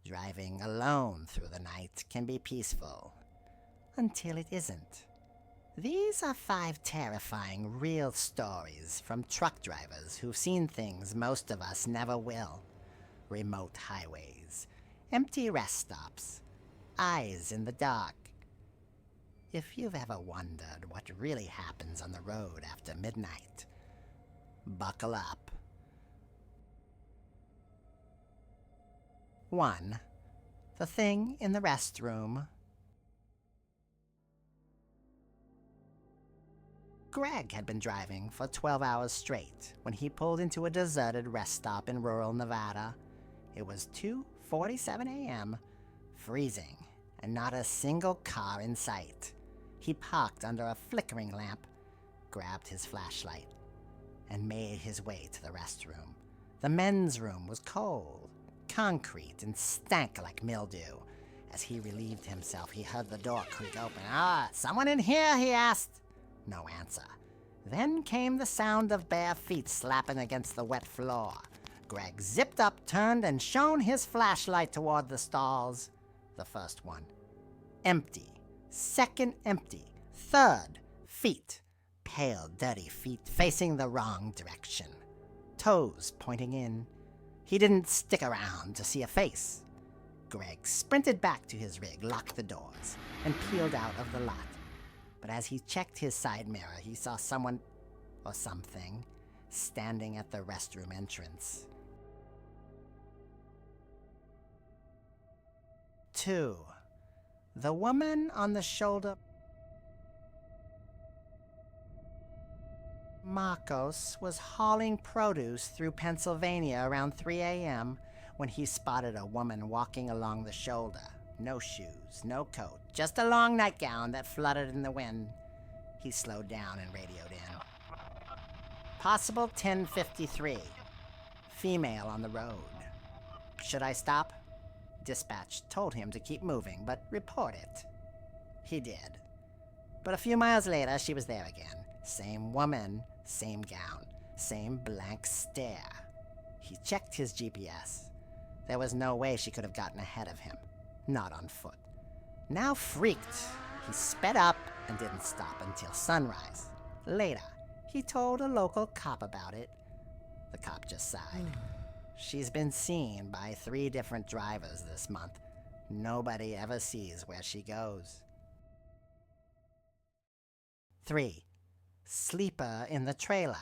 Driving alone through the night can be peaceful, until it isn't. These are 5 terrifying real stories from truck drivers who've seen things most of us never will. Remote highways, empty rest stops, eyes in the dark. If you've ever wondered what really happens on the road after midnight, buckle up. 1. The thing in the restroom. Greg had been driving for 12 hours straight when he pulled into a deserted rest stop in rural Nevada. It was 2:47 a.m., freezing, and not a single car in sight. He parked under a flickering lamp, grabbed his flashlight, and made his way to the restroom. The men's room was cold, concrete, and stank like mildew. As he relieved himself, he heard the door creak open. Someone in here?" he asked. No answer. Then came the sound of bare feet slapping against the wet floor. Greg zipped up, turned, and shone his flashlight toward the stalls. The first one, empty. Second, empty. Third, feet. Pale, dirty feet facing the wrong direction. Toes pointing in. He didn't stick around to see a face. Greg sprinted back to his rig, locked the doors, and peeled out of the lot. But as he checked his side mirror, he saw someone, or something, standing at the restroom entrance. 2. The woman on the shoulder. Marcos was hauling produce through Pennsylvania around 3 a.m. when he spotted a woman walking along the shoulder. No shoes, no coat, just a long nightgown that fluttered in the wind. He slowed down and radioed in. Possible 1053. Female on the road. Should I stop? Dispatch told him to keep moving, but report it. He did. But a few miles later, she was there again. Same woman, same gown, same blank stare. He checked his GPS. There was no way she could have gotten ahead of him. Not on foot. Now freaked, he sped up and didn't stop until sunrise. Later, he told a local cop about it. The cop just sighed. She's been seen by 3 different drivers this month. Nobody ever sees where she goes. 3. Sleeper in the trailer.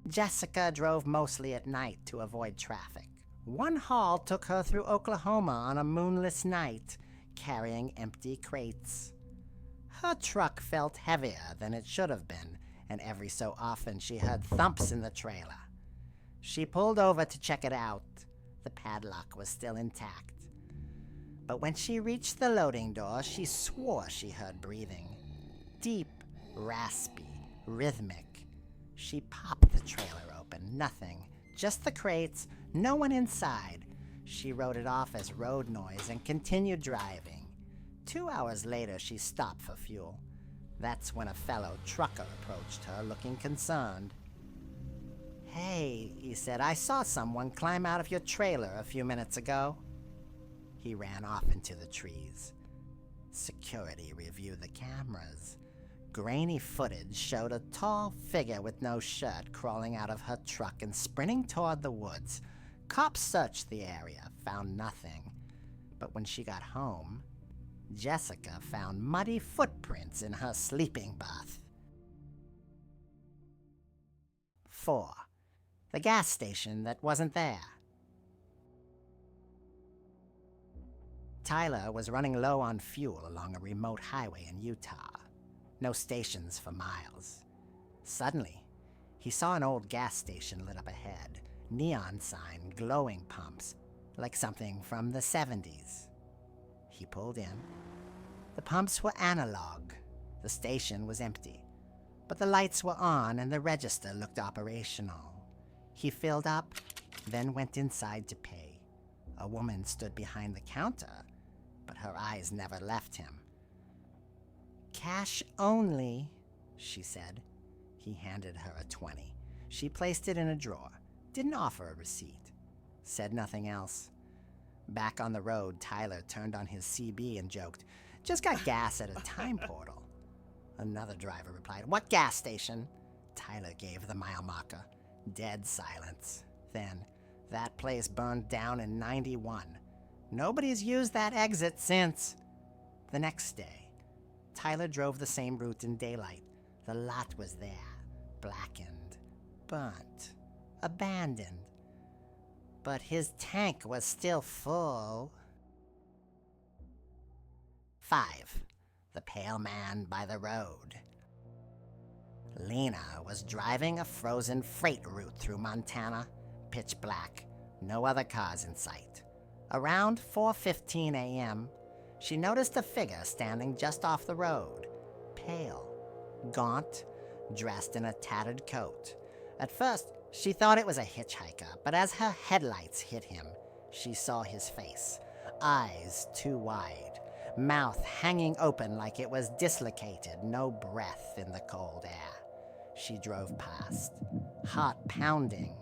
Jessica drove mostly at night to avoid traffic. One haul took her through Oklahoma on a moonless night, carrying empty crates. Her truck felt heavier than it should have been, and every so often she heard thumps in the trailer. She pulled over to check it out. The padlock was still intact. But when she reached the loading door, she swore she heard breathing. Deep, raspy, rhythmic. She popped the trailer open. Nothing. Just the crates, no one inside. She wrote it off as road noise and continued driving. 2 hours later, she stopped for fuel. That's when a fellow trucker approached her, looking concerned. "Hey," he said, "I saw someone climb out of your trailer a few minutes ago." He ran off into the trees. Security reviewed the cameras. Grainy footage showed a tall figure with no shirt crawling out of her truck and sprinting toward the woods. Cops searched the area, found nothing. But when she got home, Jessica found muddy footprints in her sleeping bath. 4. The gas station that wasn't there. Tyler was running low on fuel along a remote highway in Utah. No stations for miles. Suddenly, he saw an old gas station lit up ahead. Neon sign, glowing pumps, like something from the 70s. He pulled in. The pumps were analog. The station was empty. But the lights were on and the register looked operational. He filled up, then went inside to pay. A woman stood behind the counter, but her eyes never left him. "Cash only," she said. He handed her a 20. She placed it in a drawer. Didn't offer a receipt. Said nothing else. Back on the road, Tyler turned on his CB and joked, "Just got gas at a time portal." Another driver replied, "What gas station?" Tyler gave the mile marker. Dead silence. Then, "That place burned down in '91. Nobody's used that exit since." The next day, Tyler drove the same route in daylight. The lot was there, blackened, burnt, abandoned. But his tank was still full. 5. The Pale Man by the Road. Lena was driving a frozen freight route through Montana, pitch black, no other cars in sight. Around 4:15 a.m., she noticed a figure standing just off the road, pale, gaunt, dressed in a tattered coat. At first, she thought it was a hitchhiker, but as her headlights hit him, she saw his face, eyes too wide, mouth hanging open like it was dislocated, no breath in the cold air. She drove past, heart pounding,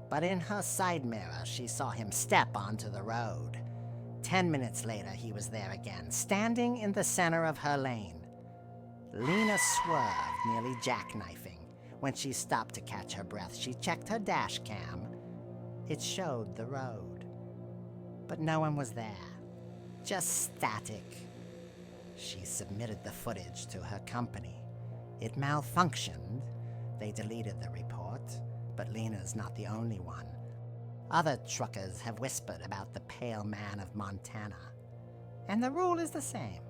but in her side mirror she saw him step onto the road. 10 minutes later he was there again, standing in the center of her lane. Lena swerved, nearly jackknifing. When she stopped to catch her breath, she checked her dash cam. It showed the road, but no one was there, just static. She submitted the footage to her company. It malfunctioned. They deleted the report, but Lena's not the only one. Other truckers have whispered about the Pale Man of Montana, and the rule is the same.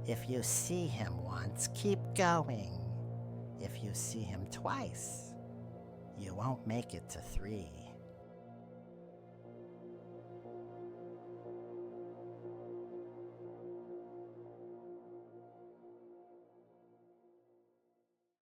If you see him once, keep going. If you see him twice, you won't make it to 3.